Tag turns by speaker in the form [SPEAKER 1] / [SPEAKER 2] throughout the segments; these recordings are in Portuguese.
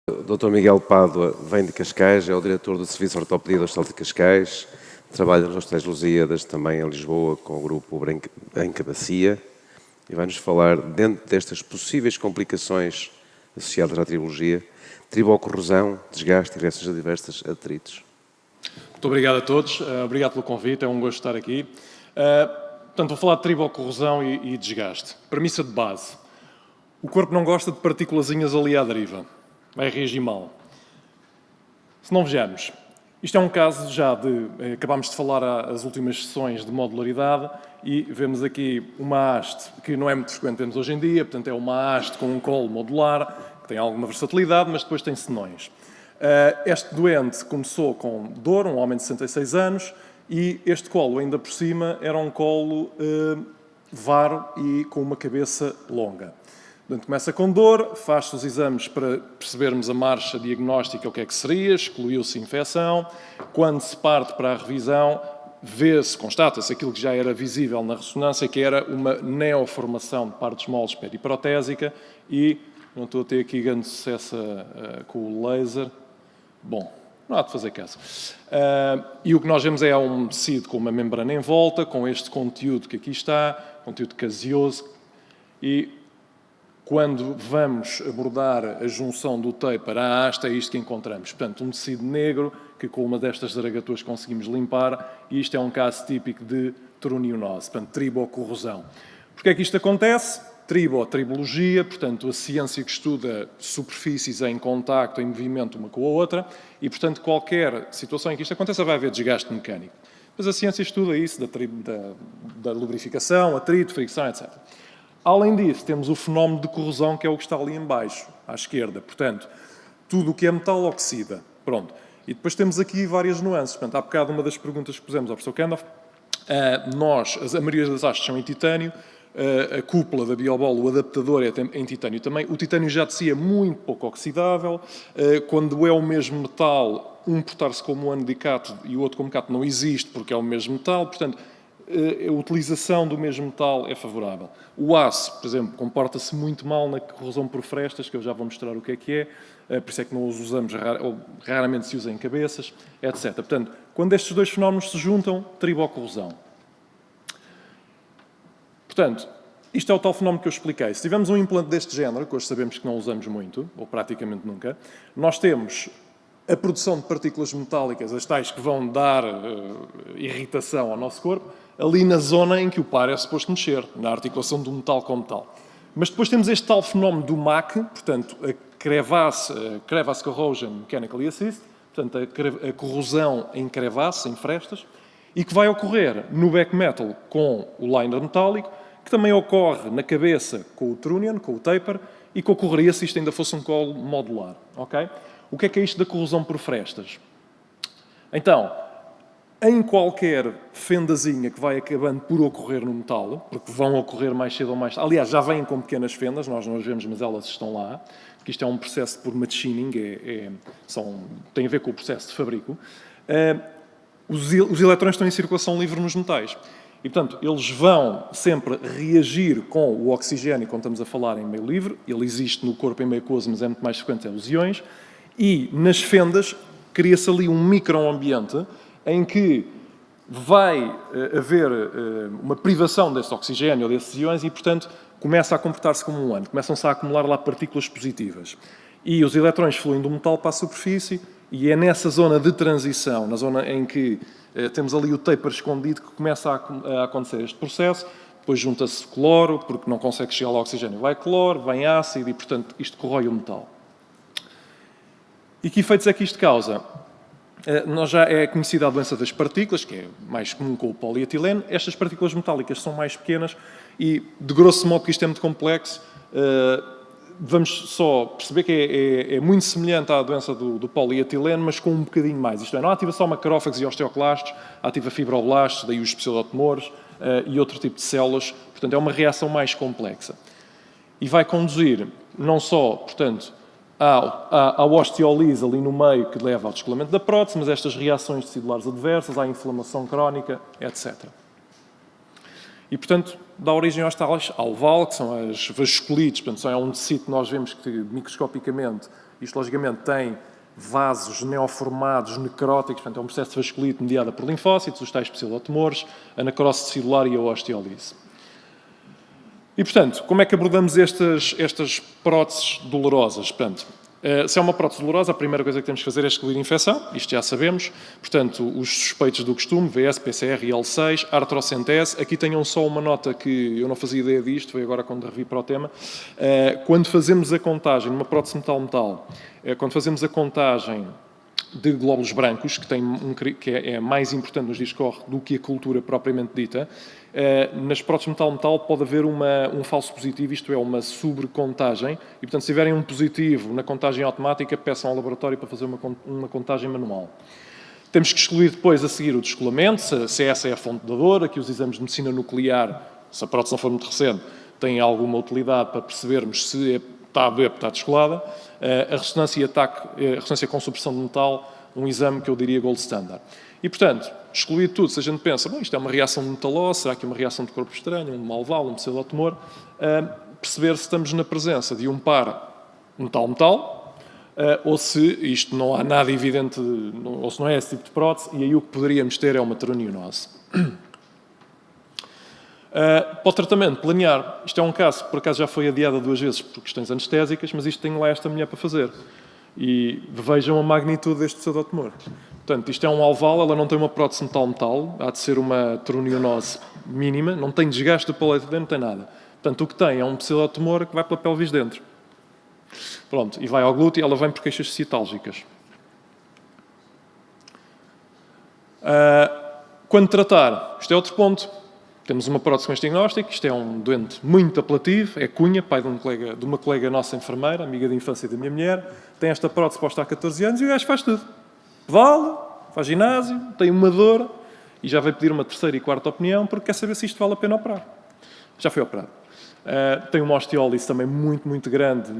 [SPEAKER 1] O Dr. Miguel Pádua vem de Cascais, é o diretor do Serviço de Ortopedia do Hospital de Cascais, trabalha nos Hospitais Lusíadas, também em Lisboa, com o grupo Branca Bacia, e vai-nos falar, dentro destas possíveis complicações associadas à tribologia, tribocorrosão, desgaste e reações a diversos atritos.
[SPEAKER 2] Muito obrigado a todos, obrigado pelo convite, é um gosto estar aqui. Portanto, vou falar de tribocorrosão e desgaste. Premissa de base: o corpo não gosta de partículazinhas ali à deriva, vai reagir mal. Se não vejamos, isto é um caso já de... Acabámos de falar as últimas sessões de modularidade e vemos aqui uma haste que não é muito frequente termos hoje em dia, portanto é uma haste com um colo modular, que tem alguma versatilidade, mas depois tem senões. Este doente começou com dor, um homem de 66 anos, e este colo, ainda por cima, era um colo varo e com uma cabeça longa. Portanto, começa com dor, faz-se os exames para percebermos a marcha diagnóstica, o que é que seria, excluiu-se infecção. Quando se parte para a revisão, vê-se, constata-se aquilo que já era visível na ressonância, que era uma neoformação de partes moles periprotésica e, não estou a ter aqui grande sucesso com o laser, bom, não há de fazer caso. E o que nós vemos é um tecido com uma membrana em volta, com este conteúdo que aqui está, conteúdo caseoso, e quando vamos abordar a junção do taper à haste, é isto que encontramos. Portanto, um tecido negro que com uma destas zaragatuas conseguimos limpar, e isto é um caso típico de tronionose, portanto, tribocorrosão. Porquê é que isto acontece? Tribologia, portanto, a ciência que estuda superfícies em contacto, em movimento uma com a outra, e, portanto, qualquer situação em que isto aconteça vai haver desgaste mecânico. Mas a ciência estuda isso da lubrificação, atrito, fricção, etc. Além disso, temos o fenómeno de corrosão, que é o que está ali em baixo, à esquerda. Portanto, tudo o que é metal oxida. Pronto. E depois temos aqui várias nuances. Portanto, há bocado uma das perguntas que pusemos ao professor Kendall, a maioria das hastes são em titânio, a cúpula da Biobol, o adaptador é em titânio também. O titânio já de si é muito pouco oxidável. Quando é o mesmo metal, um portar-se como anidicato e o outro como cato não existe porque é o mesmo metal. Portanto, a utilização do mesmo metal é favorável. O aço, por exemplo, comporta-se muito mal na corrosão por frestas, que eu já vou mostrar o que é, por isso é que não os usamos, ou raramente se usa em cabeças, etc. Portanto, quando estes dois fenómenos se juntam, tribocorrosão. Portanto, isto é o tal fenómeno que eu expliquei. Se tivermos um implante deste género, que hoje sabemos que não usamos muito, ou praticamente nunca, nós temos a produção de partículas metálicas, as tais que vão dar irritação ao nosso corpo, ali na zona em que o par é suposto mexer, na articulação do metal com metal. Mas depois temos este tal fenómeno do MAC, portanto, a crevasse corrosion mechanically assist, portanto, a corrosão em crevasse, em frestas, e que vai ocorrer no back metal com o liner metálico, que também ocorre na cabeça com o trunnion, com o taper, e que ocorreria se isto ainda fosse um colo modular. Okay? O que é isto da corrosão por frestas? Então, em qualquer fendazinha que vai acabando por ocorrer no metal, porque vão ocorrer mais cedo ou mais tarde, aliás, já vêm com pequenas fendas, nós não as vemos, mas elas estão lá, porque isto é um processo por machining, tem a ver com o processo de fabrico, os eletrões estão em circulação livre nos metais. E, portanto, eles vão sempre reagir com o oxigênio quando estamos a falar em meio livre, ele existe no corpo em meio aquoso, mas é muito mais frequente em os iões, e nas fendas cria-se ali um microambiente em que vai haver uma privação desse oxigênio ou desses iões e, portanto, começa a comportar-se como um ano. Começam-se a acumular lá partículas positivas. E os eletrões fluem do metal para a superfície e é nessa zona de transição, na zona em que temos ali o taper escondido, que começa a acontecer este processo. Depois junta-se cloro, porque não consegue chegar ao oxigênio. Vai cloro, vem ácido e, portanto, isto corrói o metal. E que efeitos é que isto causa? Nós já é conhecida a doença das partículas, que é mais comum com o polietileno. Estas partículas metálicas são mais pequenas e, de grosso modo, que isto é muito complexo, vamos só perceber que é muito semelhante à doença do polietileno, mas com um bocadinho mais. Isto é, não ativa só macrófagos e osteoclastos, ativa fibroblastos, daí os pseudotumores e outro tipo de células. Portanto, é uma reação mais complexa. E vai conduzir não só, portanto, à osteolise ali no meio, que leva ao descolamento da prótese, mas estas reações teciculares adversas, à inflamação crónica, etc. E, portanto, dá origem aos tais alveolos, que são as vasculites. Portanto, é um tecido que nós vemos que, microscopicamente, isto logicamente tem vasos neoformados, necróticos, portanto, é um processo de vasculite mediado por linfócitos, os tais pseudotumores, a necrose celular e a osteólise. E, portanto, como é que abordamos estas próteses dolorosas? Portanto, se é uma prótese dolorosa, a primeira coisa que temos que fazer é excluir a infecção, isto já sabemos. Portanto, os suspeitos do costume, VS, PCR e L6, artrocentese. Aqui tenham só uma nota que eu não fazia ideia disto, foi agora quando revi para o tema. Quando fazemos a contagem numa prótese metal-metal, quando fazemos a contagem de glóbulos brancos, que é mais importante nos dias que corre do que a cultura propriamente dita, nas próteses metal-metal pode haver um falso positivo, isto é, uma sobrecontagem, e, portanto, se tiverem um positivo na contagem automática, peçam ao laboratório para fazer uma contagem manual. Temos que excluir depois, a seguir, o descolamento, se essa é a fonte da dor. Aqui os exames de medicina nuclear, se a prótese não for muito recente, têm alguma utilidade para percebermos se está a doer porque está descolada. A ressonância com supressão de metal, um exame que eu diria gold standard. E, portanto, excluir tudo, se a gente pensa, bom, isto é uma reação de metalose, será que é uma reação de corpo estranho, um alveolo, um pseudotumor, perceber se estamos na presença de um par metal-metal, ou se isto não há nada evidente, ou se não é esse tipo de prótese, e aí o que poderíamos ter é uma teronionose. Para o tratamento, planear. Isto é um caso que, por acaso, já foi adiado 2 vezes por questões anestésicas, mas isto tem lá esta mulher para fazer. E vejam a magnitude deste pseudotumor. Portanto, isto é um alveolo, ela não tem uma prótese metal-metal, há de ser uma teronionose mínima, não tem desgaste do paleto dentro, não tem nada. Portanto, o que tem é um pseudotumor que vai pela pelvis dentro. Pronto, e vai ao glúteo e ela vem por queixas citálgicas. Quando tratar, isto é outro ponto. Temos uma prótese com este diagnóstico, isto é um doente muito apelativo, é Cunha, pai de uma colega nossa enfermeira, amiga de infância da minha mulher, tem esta prótese posta há 14 anos e o gajo faz tudo. Pedala, faz ginásio, tem uma dor e já vai pedir uma terceira e quarta opinião porque quer saber se isto vale a pena operar. Já foi operado. Tem uma osteólise também muito, muito grande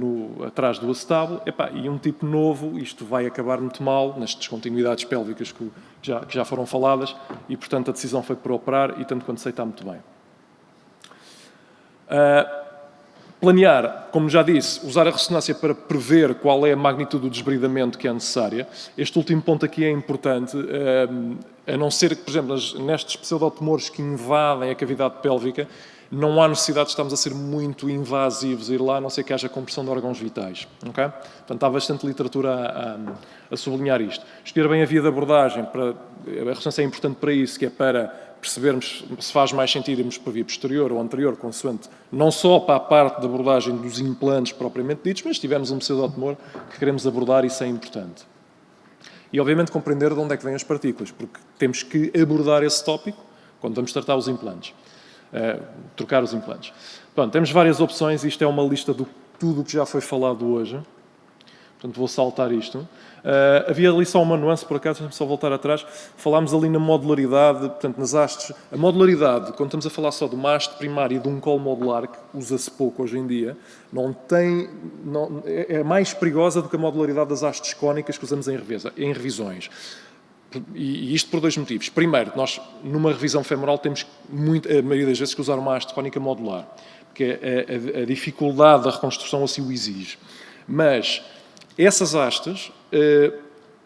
[SPEAKER 2] atrás do acetábulo. E um tipo novo, isto vai acabar muito mal nas descontinuidades pélvicas que já foram faladas e, portanto, a decisão foi por operar e, tanto quanto sei, está muito bem. Planear, como já disse, usar a ressonância para prever qual é a magnitude do desbridamento que é necessária. Este último ponto aqui é importante, a não ser que, por exemplo, nestes pseudotumores que invadem a cavidade pélvica, não há necessidade de estarmos a ser muito invasivos a ir lá, a não ser que haja compressão de órgãos vitais. Okay? Portanto, há bastante literatura a sublinhar isto. Escolher bem a via de abordagem, a ressonância é importante para isso, que é para percebermos se faz mais sentido irmos para a via posterior ou anterior, consoante, não só para a parte da abordagem dos implantes propriamente ditos, mas se tivermos um pseudotumor que queremos abordar, isso é importante. E, obviamente, compreender de onde é que vêm as partículas, porque temos que abordar esse tópico quando vamos tratar os implantes. Trocar os implantes. Pronto, temos várias opções, isto é uma lista de tudo o que já foi falado hoje, portanto vou saltar isto. Havia ali só uma nuance, por acaso, deixa-me só voltar atrás, falámos ali na modularidade, portanto nas hastes, a modularidade, quando estamos a falar só de uma haste primária e de um colo modular, que usa-se pouco hoje em dia, é mais perigosa do que a modularidade das hastes cónicas que usamos em revisões. E isto por 2 motivos. Primeiro, nós, numa revisão femoral, temos a maioria das vezes que usar uma haste cónica modular, porque a dificuldade da reconstrução assim o exige. Mas essas hastes,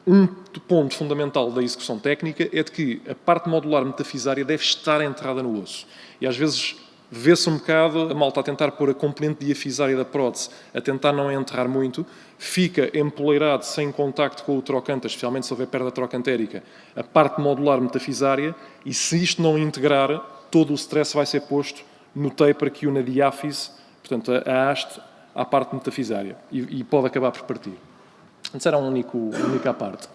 [SPEAKER 2] um ponto fundamental da execução técnica é de que a parte modular metafisária deve estar enterrada no osso. E às vezes vê-se um bocado, a malta a tentar pôr a componente diafisária da prótese, a tentar não enterrar muito, fica empoleirado sem contacto com o trocânter, especialmente se houver perda trocantérica, a parte modular metafisária, e se isto não integrar, todo o stress vai ser posto no taper que une a diáfise, portanto a haste, à parte metafisária, e pode acabar por partir. Isso era uma única parte.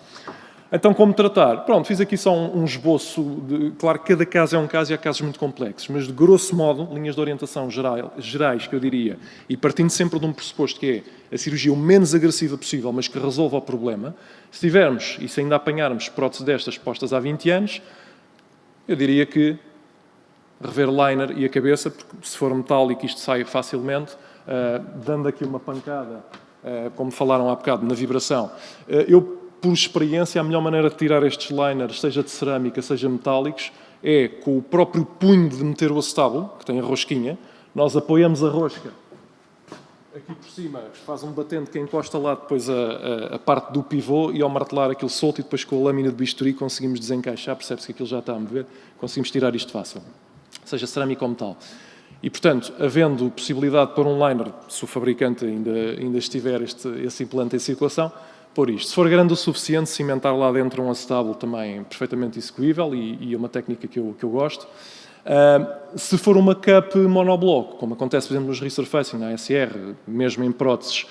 [SPEAKER 2] Então, como tratar? Pronto, fiz aqui só um esboço. Claro que cada caso é um caso e há casos muito complexos, mas de grosso modo, linhas de orientação gerais, que eu diria, e partindo sempre de um pressuposto que é a cirurgia o menos agressiva possível, mas que resolva o problema, se tivermos, e se ainda apanharmos próteses destas postas há 20 anos, eu diria que rever liner e a cabeça, porque se for metálico isto sai facilmente, dando aqui uma pancada, como falaram há bocado, na vibração. Por experiência, a melhor maneira de tirar estes liners, seja de cerâmica, seja metálicos, é com o próprio punho de meter o acetábulo, que tem a rosquinha, nós apoiamos a rosca aqui por cima, faz um batente que encosta lá depois a parte do pivô e ao martelar aquilo solto e depois com a lâmina de bisturi conseguimos desencaixar, percebe-se que aquilo já está a mover, conseguimos tirar isto fácil, seja cerâmica ou metal. E, portanto, havendo possibilidade de pôr um liner, se o fabricante ainda estiver esse implante em circulação, pôr isto. Se for grande o suficiente, cimentar lá dentro um acetábulo também perfeitamente execuível e é uma técnica que eu gosto. Se for uma cup monobloco, como acontece, por exemplo, nos resurfacing, na ASR, mesmo em próteses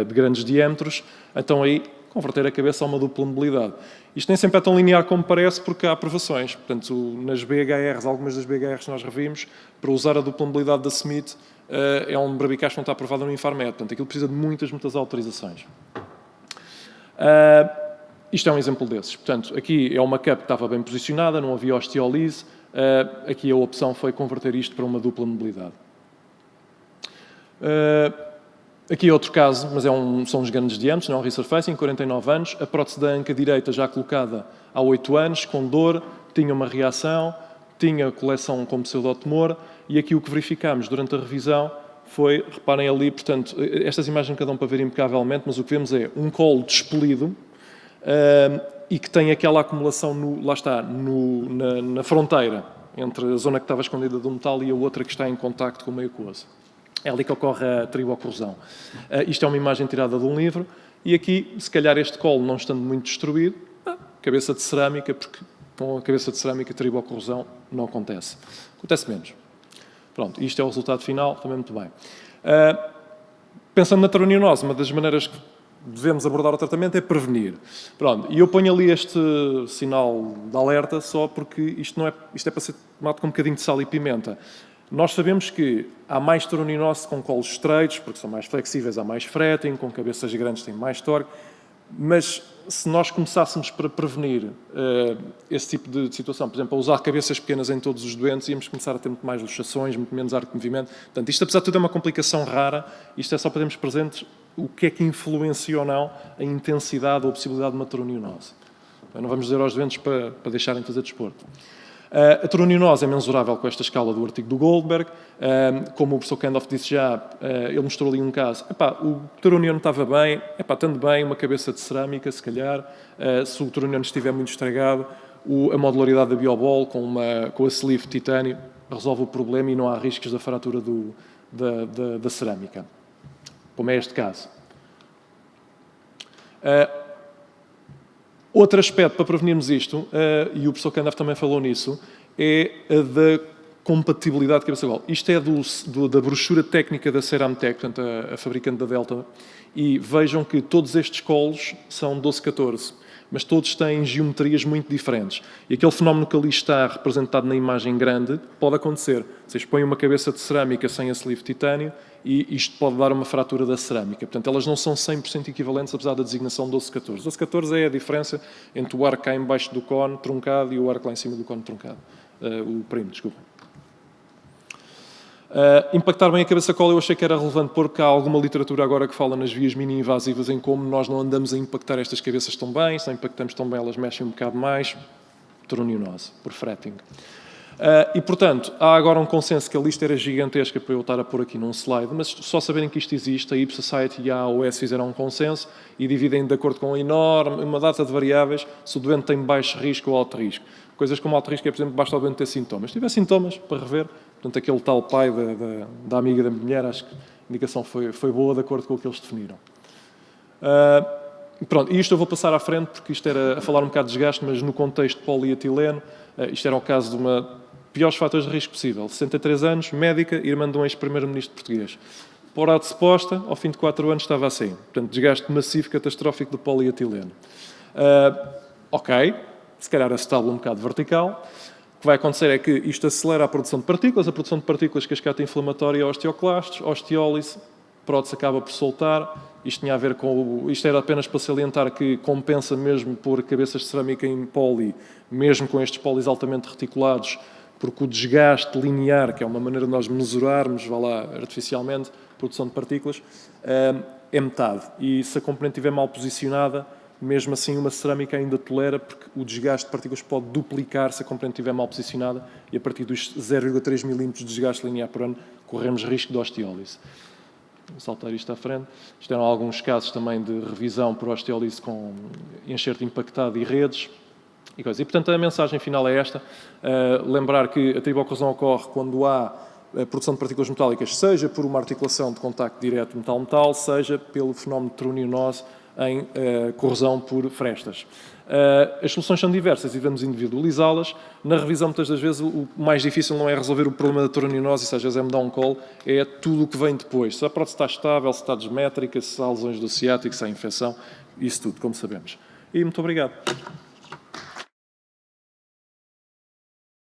[SPEAKER 2] de grandes diâmetros, então aí converter a cabeça a uma dupla mobilidade. Isto nem sempre é tão linear como parece, porque há aprovações. Portanto, nas BHRs, algumas das BHRs que nós revimos, para usar a dupla mobilidade da Smith, é um barbicaz que não está aprovado no Infarmed. Portanto, aquilo precisa de muitas autorizações. Isto é um exemplo desses. Portanto, aqui é uma cup que estava bem posicionada, não havia osteolise. Aqui a opção foi converter isto para uma dupla mobilidade. Aqui é outro caso, mas são uns grandes diâmetros, não é um resurfacing, 49 anos, a prótese da anca direita já colocada há 8 anos, com dor, tinha uma reação, tinha coleção com pseudotumor, e aqui o que verificámos durante a revisão foi, reparem ali, portanto, estas imagens cada um para ver impecavelmente, mas o que vemos é um colo despelido, e que tem aquela acumulação, na fronteira, entre a zona que estava escondida do metal e a outra que está em contacto com o meio aquoso. É ali que ocorre a tribocorrosão. Isto é uma imagem tirada de um livro, e aqui, se calhar este colo não estando muito destruído, cabeça de cerâmica, porque com a cabeça de cerâmica a tribocorrosão não acontece. Acontece menos. Pronto, isto é o resultado final, também muito bem. Pensando na tronionose, uma das maneiras que devemos abordar o tratamento é prevenir. Pronto, e eu ponho ali este sinal de alerta só porque isto é para ser tomado com um bocadinho de sal e pimenta. Nós sabemos que há mais tronionose com colos estreitos, porque são mais flexíveis, há mais fretting, com cabeças grandes têm mais torque, mas se nós começássemos para prevenir esse tipo de situação, por exemplo, a usar cabeças pequenas em todos os doentes, íamos começar a ter muito mais luxações, muito menos arco de movimento. Portanto, isto apesar de tudo é uma complicação rara, isto é só para termos presentes o que é que influencia ou não a intensidade ou a possibilidade de uma tronionose. Não vamos dizer aos doentes para deixarem de fazer desporto. A tronionose é mensurável com esta escala do artigo do Goldberg. Como o professor Kendorf disse já, ele mostrou ali um caso. O tronion estava bem, estando bem, uma cabeça de cerâmica, se calhar. Se o tronion estiver muito estragado, a modularidade da biobol com a sleeve de titânio resolve o problema e não há riscos da fratura da cerâmica, como é este caso. Outro aspecto para prevenirmos isto, e o professor Kendorf também falou nisso, é a da compatibilidade de cabeça-colo. Isto é da brochura técnica da Ceramtec, portanto, a fabricante da Delta, e vejam que todos estes colos são 12-14, mas todos têm geometrias muito diferentes. E aquele fenómeno que ali está representado na imagem grande pode acontecer. Vocês põem uma cabeça de cerâmica sem a sleeve de titânio e isto pode dar uma fratura da cerâmica. Portanto, elas não são 100% equivalentes, apesar da designação 12-14. 12-14 é a diferença entre o arco cá em baixo do cone truncado e o arco lá em cima do cone truncado. O primo, desculpa. Impactar bem a cabeça-colo eu achei que era relevante porque há alguma literatura agora que fala nas vias mini-invasivas em como nós não andamos a impactar estas cabeças tão bem, se não impactamos tão bem elas mexem um bocado mais, tronionose, por fretting. E, portanto, há agora um consenso que a lista era gigantesca para eu estar a pôr aqui num slide, mas só saberem que isto existe, a Ipsos Society e a AOS fizeram um consenso e dividem de acordo com uma data de variáveis se o doente tem baixo risco ou alto risco. Coisas como alto risco é, por exemplo, basta o doente ter sintomas. Se tiver sintomas, para rever, portanto, aquele tal pai da amiga da mulher, acho que a indicação foi boa de acordo com o que eles definiram. Pronto, e isto eu vou passar à frente porque isto era a falar um bocado de desgaste, mas no contexto de polietileno, isto era o caso de uma piores fatores de risco possível. 63 anos, médica, irmã de um ex-primeiro-ministro português. Por disposta, ao fim de 4 anos estava assim. Portanto, desgaste massivo, catastrófico do polietileno. Ok, se calhar acetábulo um bocado vertical. O que vai acontecer é que isto acelera a produção de partículas cascata inflamatória e osteoclastos, osteólise, prótese acaba por soltar. Isto tinha a ver com... Isto era apenas para salientar que compensa mesmo pôr cabeças de cerâmica em poli, mesmo com estes polis altamente reticulados, porque o desgaste linear, que é uma maneira de nós mesurarmos, artificialmente, a produção de partículas, é metade. E se a componente estiver mal posicionada, mesmo assim uma cerâmica ainda tolera, porque o desgaste de partículas pode duplicar se a componente estiver mal posicionada e a partir dos 0,3 mm de desgaste linear por ano corremos risco de osteólise. Vou saltar isto à frente. Isto eram alguns casos também de revisão por osteólise com enxerto impactado e redes. E portanto, a mensagem final é esta. Lembrar que a tribocorrosão ocorre quando há a produção de partículas metálicas, seja por uma articulação de contacto direto metal-metal, seja pelo fenómeno de troneonose em corrosão por frestas. As soluções são diversas e vamos individualizá-las. Na revisão, muitas das vezes, o mais difícil não é resolver o problema da troneonose, seja a down-call, é tudo o que vem depois. Se a prótese está estável, se está desmétrica, se há lesões do ciático, se há infecção, isso tudo, como sabemos. E muito obrigado.